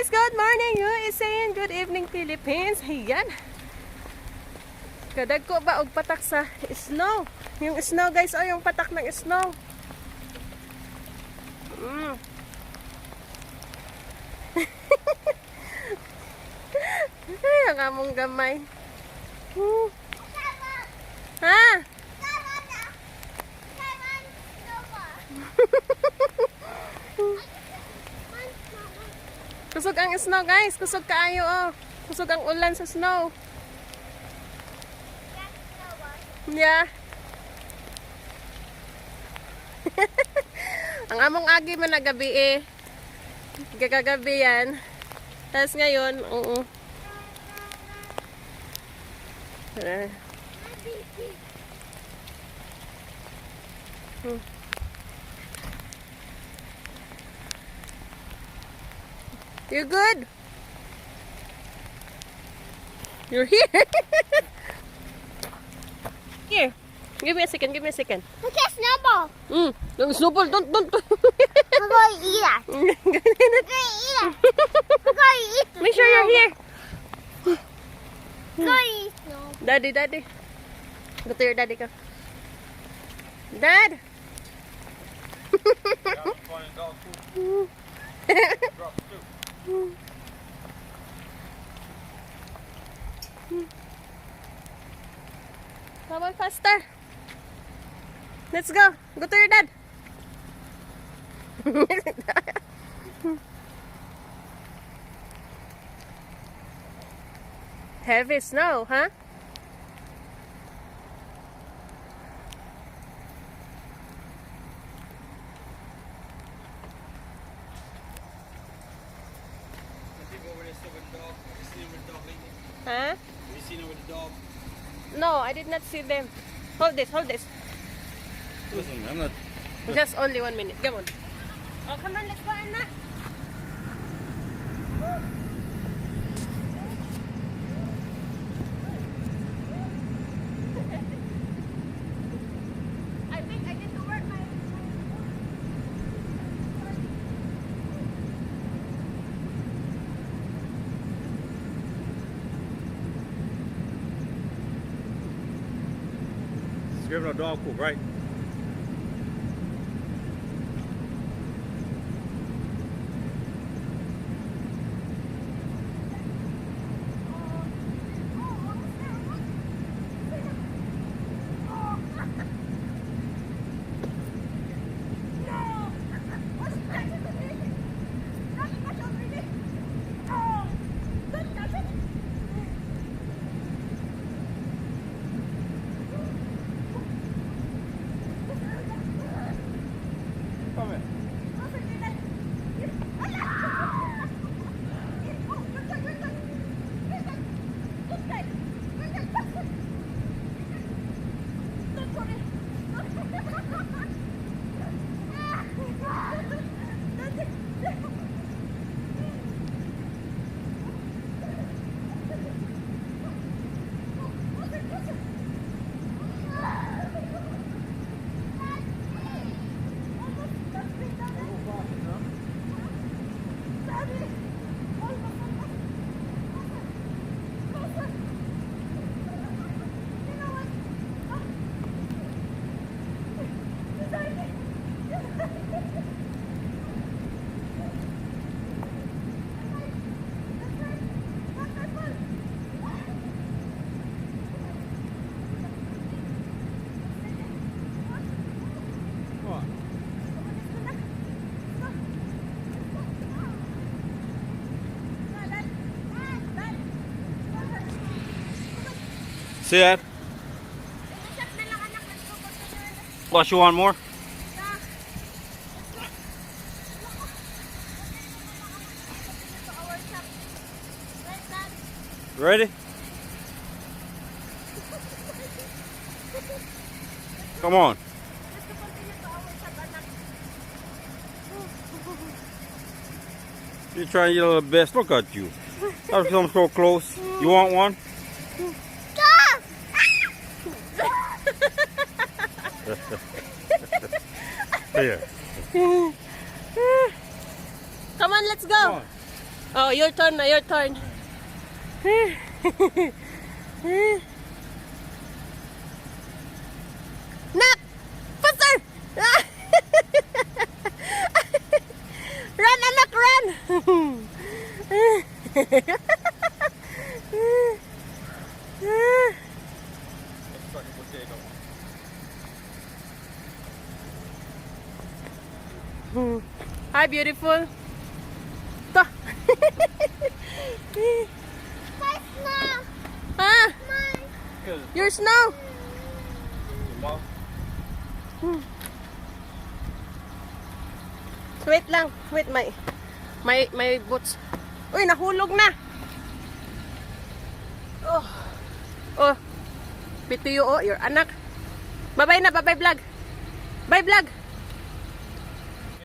guys! Good morning! USA and good evening Philippines! Ayan! Kadag ko ba og patak sa snow? Yung snow guys, o yung patak ng snow. Ay, ang among gamay. Ha? Kusog ang snow guys, kusog kaayo oh. Kusog ang ulan sa snow. Yeah. Ang among agi man na gabi eh. Gagagabi yan. Tapos ngayon, oo. You're good? You're here? Here. Give me a second, give me a second. Look at Snowball. Don't snowball, don't. I'm going to eat it. I'm going to eat it. I'm going to eat the Make sure you're here. I'm going to eat Snowball. Daddy. Go to your daddy ka. Dad! Come on, faster. Let's go. Go to your dad. Heavy snow, huh? Huh? Have you seen her with the dog? No, I did not see them. Hold this. Listen, I'm not. Just only 1 minute. Come on. Oh, come on, let's go, Anna. I think I need to work my... Giving a dog poop, right? Come here. See that? Plus, you want more? Ready? Come on. You're trying your little best. Look at you. I've come so close. You want one? Here. Come on, let's go. Come on. Oh, your turn na, your turn. Nak! Faster! Run, anak, run! Hi, beautiful. To. First now. Ha? Mine. Your snow. Wait lang. Wait, may boots. Uy, nahulog na. Oh. Oh. Pitiyo, oh, your anak. Bye-bye na, bye-bye vlog. Bye vlog.